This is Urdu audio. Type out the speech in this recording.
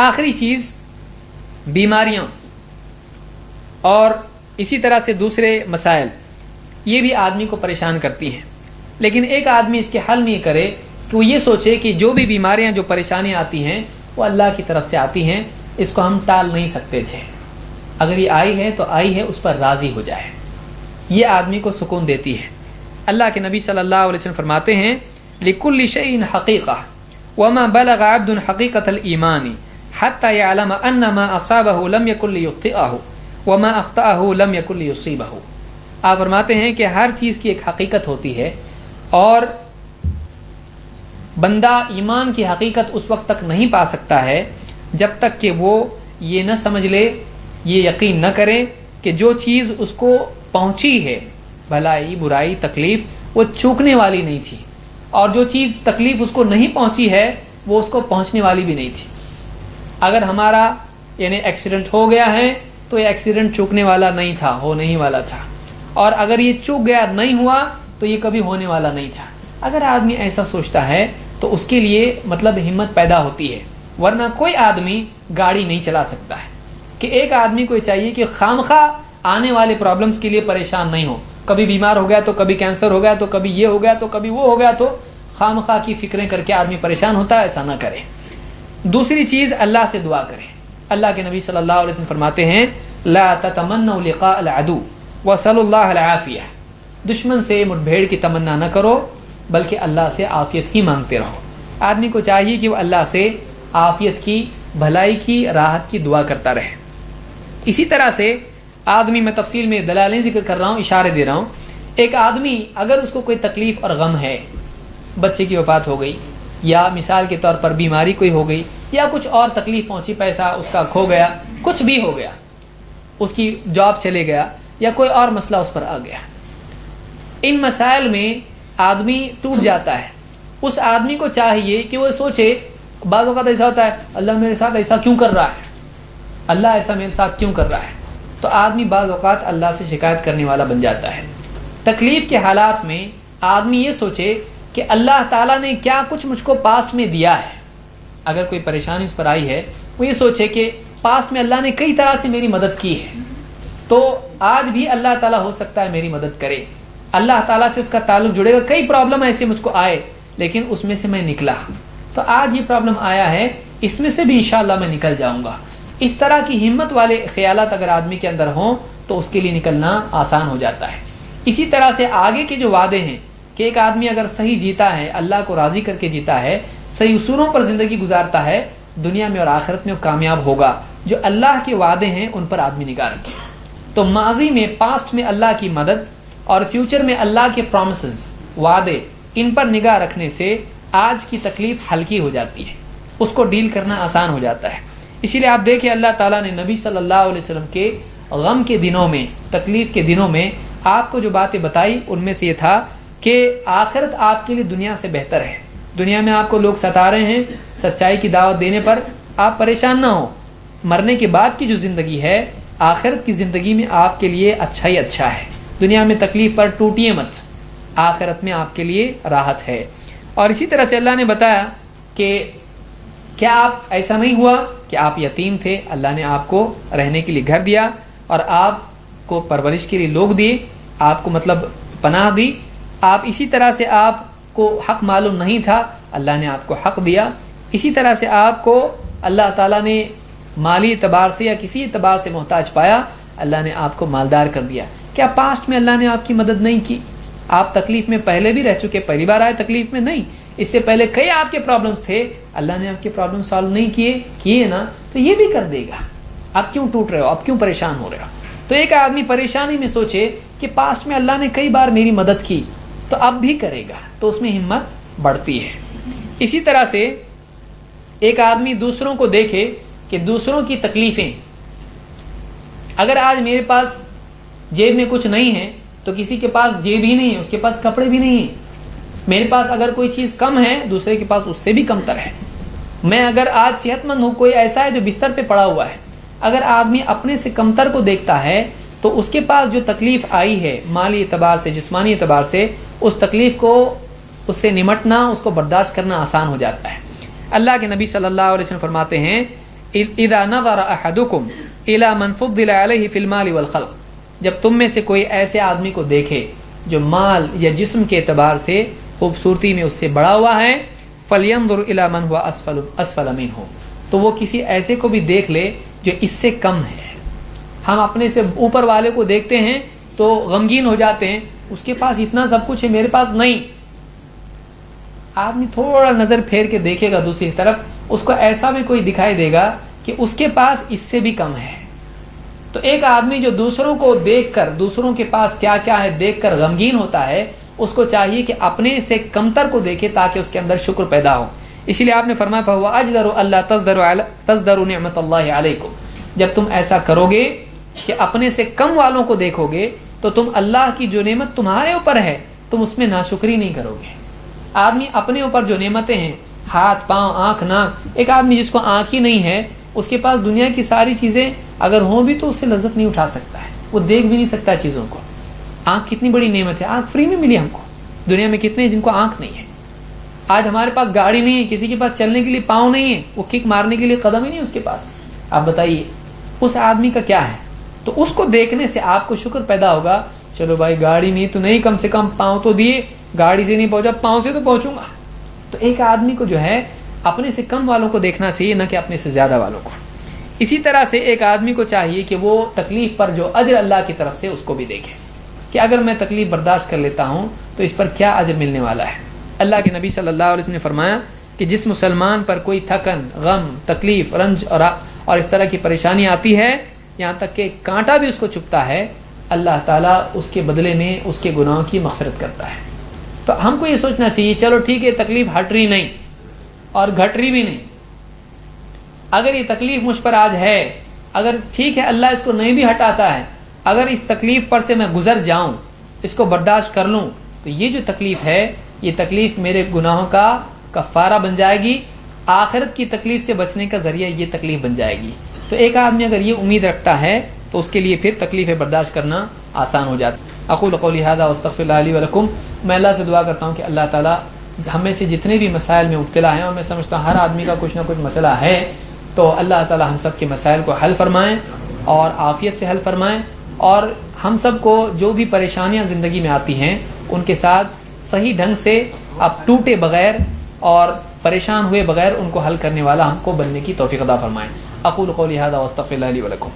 آخری چیز بیماریاں اور اسی طرح سے دوسرے مسائل، یہ بھی آدمی کو پریشان کرتی ہیں، لیکن ایک آدمی اس کے حل میں یہ کرے کہ وہ یہ سوچے کہ جو بھی بیماریاں جو پریشانیاں آتی ہیں وہ اللہ کی طرف سے آتی ہیں، اس کو ہم ٹال نہیں سکتے تھے، اگر یہ آئی ہے تو آئی ہے، اس پر راضی ہو جائے، یہ آدمی کو سکون دیتی ہے۔ اللہ کے نبی صلی اللہ علیہ وسلم فرماتے ہیں لِكُلِّ شَيْءٍ حَقِيقَةٌ وَمَا بَلَغَ عَبْدٌ حَقِيقَةَ الْإِيمَانِ حَتَّى يَعْلَمَ أَنَّ مَا أَصَابَهُ لَمْ يَكُنْ لِيُخْطِئَهُ وَمَا أَخْطَأَهُ لَمْ يَكُنْ لِيُصِيبَهُ۔ آپ فرماتے ہیں کہ ہر چیز کی ایک حقیقت ہوتی ہے، اور بندہ ایمان کی حقیقت اس وقت تک نہیں پا سکتا ہے جب تک کہ وہ یہ نہ سمجھ لے، یہ یقین نہ کرے کہ جو چیز اس کو پہنچی ہے، بھلائی برائی تکلیف، وہ چوکنے والی نہیں تھی، اور جو چیز تکلیف اس کو نہیں پہنچی ہے وہ اس کو پہنچنے والی بھی نہیں تھی۔ اگر ہمارا یعنی ایکسیڈنٹ ہو گیا ہے تو یہ ایکسیڈنٹ چوکنے والا نہیں تھا، ہو نہیں والا تھا، اور اگر یہ چوک گیا نہیں ہوا تو یہ کبھی ہونے والا نہیں تھا۔ اگر آدمی ایسا سوچتا ہے تو اس کے لیے مطلب ہمت پیدا ہوتی ہے، ورنہ کوئی آدمی گاڑی نہیں چلا سکتا ہے۔ کہ ایک آدمی کو یہ چاہیے کہ خامخواہ آنے والے پرابلمز کے لیے پریشان نہیں ہو، کبھی بیمار ہو گیا تو کبھی کینسر ہو گیا تو کبھی یہ ہو گیا تو کبھی وہ ہو گیا، تو خامخواہ کی فکریں کر کے آدمی پریشان ہوتا ہے، ایسا نہ کرے۔ دوسری چیز اللہ سے دعا کرے۔ اللہ کے نبی صلی اللہ علیہ وسلم فرماتے ہیں لا تتمنوا لقاء العدو وصلوا اللہ العافیہ، دشمن سے مٹبھیڑ کی تمنا نہ کرو بلکہ اللہ سے عافیت ہی مانگتے رہو۔ آدمی کو چاہیے کہ وہ اللہ سے عافیت کی، بھلائی کی، راحت کی دعا کرتا رہے۔ اسی طرح سے آدمی، میں تفصیل میں دلائل ذکر کر رہا ہوں، اشارے دے رہا ہوں، ایک آدمی اگر اس کو کوئی تکلیف اور غم ہے، بچے کی وفات ہو گئی، یا مثال کے طور پر بیماری کوئی ہو گئی، یا کچھ اور تکلیف پہنچی، پیسہ اس کا کھو گیا، کچھ بھی ہو گیا، اس کی جاب چلے گیا، یا کوئی اور مسئلہ اس پر آ گیا، ان مسائل میں آدمی ٹوٹ جاتا ہے۔ اس آدمی کو چاہیے کہ وہ سوچے، بعض اوقات ایسا ہوتا ہے اللہ میرے ساتھ ایسا کیوں کر رہا ہے، اللہ ایسا میرے ساتھ کیوں کر رہا ہے، تو آدمی بعض اوقات اللہ سے شکایت کرنے والا بن جاتا ہے۔ تکلیف کے حالات میں آدمی یہ سوچے کہ اللہ تعالیٰ نے کیا کچھ مجھ کو پاسٹ میں دیا ہے۔ اگر کوئی پریشانی اس پر آئی ہے، وہ یہ سوچے کہ پاسٹ میں اللہ نے کئی طرح سے میری مدد کی ہے، تو آج بھی اللہ تعالیٰ ہو سکتا ہے میری مدد کرے، اللہ تعالیٰ سے اس کا تعلق جڑے گا۔ کئی پرابلم ایسے مجھ کو آئے لیکن اس میں سے میں نکلا، تو آج یہ پرابلم آیا ہے، اس میں سے بھی انشاءاللہ میں نکل جاؤں گا۔ اس طرح کی ہمت والے خیالات اگر آدمی کے اندر ہوں تو اس کے لیے نکلنا آسان ہو جاتا ہے۔ اسی طرح سے آگے کے جو وعدے ہیں کہ ایک آدمی اگر صحیح جیتا ہے، اللہ کو راضی کر کے جیتا ہے، صحیح اصولوں پر زندگی گزارتا ہے، دنیا میں اور آخرت میں وہ کامیاب ہوگا۔ جو اللہ کے وعدے ہیں ان پر آدمی نگاہ رکھے، تو ماضی میں، پاسٹ میں اللہ کی مدد اور فیوچر میں اللہ کے پرومسز، وعدے، ان پر نگاہ رکھنے سے آج کی تکلیف ہلکی ہو جاتی ہے، اس کو ڈیل کرنا آسان ہو جاتا ہے۔ اسی لیے آپ دیکھیں اللہ تعالیٰ نے نبی صلی اللہ علیہ وسلم کے غم کے دنوں میں، تکلیف کے دنوں میں آپ کو جو باتیں بتائی ان میں سے یہ تھا کہ آخرت آپ کے لیے دنیا سے بہتر ہے۔ دنیا میں آپ کو لوگ ستا رہے ہیں، سچائی کی دعوت دینے پر آپ پریشان نہ ہوں، مرنے کے بعد کی جو زندگی ہے، آخرت کی زندگی میں آپ کے لیے اچھا ہی اچھا ہے۔ دنیا میں تکلیف پر ٹوٹیے مت، آخرت میں آپ کے لیے راحت ہے۔ اور اسی طرح سے اللہ نے بتایا کہ کیا آپ ایسا نہیں ہوا کہ آپ یتیم تھے، اللہ نے آپ کو رہنے کے لیے گھر دیا، اور آپ کو پرورش کے لیے لوگ دیے، آپ کو مطلب پناہ دی، آپ اسی طرح سے آپ کو حق معلوم نہیں تھا، اللہ نے آپ کو حق دیا، اسی طرح سے آپ کو اللہ تعالیٰ نے مالی اعتبار سے یا کسی اعتبار سے محتاج پایا، اللہ نے آپ کو مالدار کر دیا۔ کیا پاسٹ میں اللہ نے آپ کی مدد نہیں کی؟ آپ تکلیف میں پہلے بھی رہ چکے، پہلی بار آئے تکلیف میں نہیں، اس سے پہلے کئی آپ کے پرابلمز تھے، اللہ نے آپ کے پرابلم سالو نہیں کیے نا، تو یہ بھی کر دے گا۔ آپ کیوں ٹوٹ رہے ہو، آپ کیوں پریشان ہو رہے ہو؟ تو ایک آدمی پریشانی میں سوچے کہ پاسٹ میں اللہ نے کئی بار میری مدد کی تو اب بھی کرے گا، تو اس میں ہمت بڑھتی ہے۔ اسی طرح سے ایک آدمی دوسروں کو دیکھے کہ دوسروں کی تکلیفیں، اگر آج میرے پاس جیب میں کچھ نہیں ہے تو کسی کے پاس جیب ہی نہیں ہے، اس کے پاس کپڑے بھی نہیں ہیں۔ میرے پاس اگر کوئی چیز کم ہے، دوسرے کے پاس اس سے بھی کم تر ہے۔ میں اگر آج صحت مند ہوں، کوئی ایسا ہے جو بستر پہ پڑا ہوا ہے، اگر آدمی اپنے سے کمتر کو دیکھتا ہے تو اس کے پاس جو تکلیف آئی ہے مالی اعتبار سے، جسمانی اعتبار سے، اس تکلیف کو، اس سے نمٹنا، اس کو برداشت کرنا آسان ہو جاتا ہے۔ اللہ کے نبی صلی اللہ علیہ وسلم فرماتے ہیں اذا نظر احدکم الی من فضل علیہ فی المال والخلق، جب تم میں سے کوئی ایسے آدمی کو دیکھے جو مال یا جسم کے اعتبار سے خوبصورتی میں اس سے بڑا ہوا ہے، فلینظر الی من هو اسفل منہ، تو وہ کسی ایسے کو بھی دیکھ لے جو اس سے کم ہے۔ ہم اپنے سے اوپر والے کو دیکھتے ہیں تو غمگین ہو جاتے ہیں، اس کے پاس اتنا سب کچھ ہے میرے پاس نہیں۔ آدمی تھوڑا نظر پھیر کے دیکھے گا دوسری طرف، اس کو ایسا بھی کوئی دکھائی دے گا کہ اس کے پاس اس سے بھی کم ہے۔ تو ایک آدمی جو دوسروں کو دیکھ کر، دوسروں کے پاس کیا کیا ہے دیکھ کر غمگین ہوتا ہے، اس کو چاہیے کہ اپنے سے کمتر کو دیکھے تاکہ اس کے اندر شکر پیدا ہو۔ اسی لیے آپ نے فرمایا فَهُوَ أَجْدَرُ أَلَّا تَزْدَرُوا نِعْمَةَ اللَّهِ عَلَيْكُمْ، جب تم ایسا کرو گے کہ اپنے سے کم والوں کو دیکھو گے تو تم اللہ کی جو نعمت تمہارے اوپر ہے تم اس میں ناشکری نہیں کرو گے۔ آدمی اپنے اوپر جو نعمتیں ہیں، ہاتھ پاؤں آنکھ ناک، ایک آدمی جس کو آنکھ ہی نہیں ہے اس کے پاس دنیا کی ساری چیزیں اگر ہوں بھی تو اس سے لذت نہیں اٹھا سکتا ہے، وہ دیکھ بھی نہیں سکتا چیزوں کو۔ آنکھ کتنی بڑی نعمت ہے، آنکھ فری میں ملی ہم کو۔ دنیا میں کتنے ہیں جن کو آنکھ نہیں ہے؟ آج ہمارے پاس گاڑی نہیں ہے، کسی کے پاس چلنے کے لیے پاؤں نہیں ہے، وہ کک مارنے کے لیے قدم ہی نہیں اس کے پاس۔ آپ بتائیے اس آدمی کا کیا ہے؟ تو اس کو دیکھنے سے آپ کو شکر پیدا ہوگا، چلو بھائی گاڑی نہیں تو نہیں، کم سے کم پاؤں تو دیے، گاڑی سے نہیں پہنچا پاؤں سے تو پہنچوں گا۔ تو ایک آدمی کو جو ہے اپنے سے کم والوں کو دیکھنا چاہیے، نہ کہ اپنے سے زیادہ والوں کو۔ اسی طرح سے ایک آدمی کو چاہیے کہ وہ تکلیف پر جو اجر اللہ کی طرف سے اس کو بھی دیکھے کہ اگر میں تکلیف برداشت کر لیتا ہوں تو اس پر کیا اجر ملنے والا ہے۔ اللہ کے نبی صلی اللہ علیہ وسلم نے فرمایا کہ جس مسلمان پر کوئی تھکن، غم، تکلیف، رنج اور اس طرح کی پریشانی آتی ہے، یہاں تک کہ کانٹا بھی اس کو چبھتا ہے، اللہ تعالیٰ اس کے بدلے میں اس کے گناہوں کی مغفرت کرتا ہے۔ تو ہم کو یہ سوچنا چاہیے چلو ٹھیک ہے تکلیف ہٹ رہی نہیں اور گھٹ رہی بھی نہیں، اگر یہ تکلیف مجھ پر آج ہے، اگر ٹھیک ہے اللہ اس کو نہیں بھی ہٹاتا ہے، اگر اس تکلیف پر سے میں گزر جاؤں، اس کو برداشت کر لوں، تو یہ جو تکلیف ہے یہ تکلیف میرے گناہوں کا کفارہ بن جائے گی، آخرت کی تکلیف سے بچنے کا ذریعہ یہ تکلیف بن جائے گی۔ تو ایک آدمی اگر یہ امید رکھتا ہے تو اس کے لیے پھر تکلیفیں برداشت کرنا آسان ہو جاتا ہے۔ اقول قولی ھذا واستغفر اللہ لی ولکم، میں اللہ سے دعا کرتا ہوں کہ اللہ تعالیٰ ہمیں سے جتنے بھی مسائل میں مبتلا ہیں، اور میں سمجھتا ہوں ہر آدمی کا کچھ نہ کچھ مسئلہ ہے، تو اللہ تعالیٰ ہم سب کے مسائل کو حل فرمائیں اور عافیت سے حل فرمائیں، اور ہم سب کو جو بھی پریشانیاں زندگی میں آتی ہیں ان کے ساتھ صحیح ڈھنگ سے اب ٹوٹے بغیر اور پریشان ہوئے بغیر ان کو حل کرنے والا ہم کو بننے کی توفیق عطا فرمائیں۔ اقول قولی ھذا واستغفر اللہ لی ولکم۔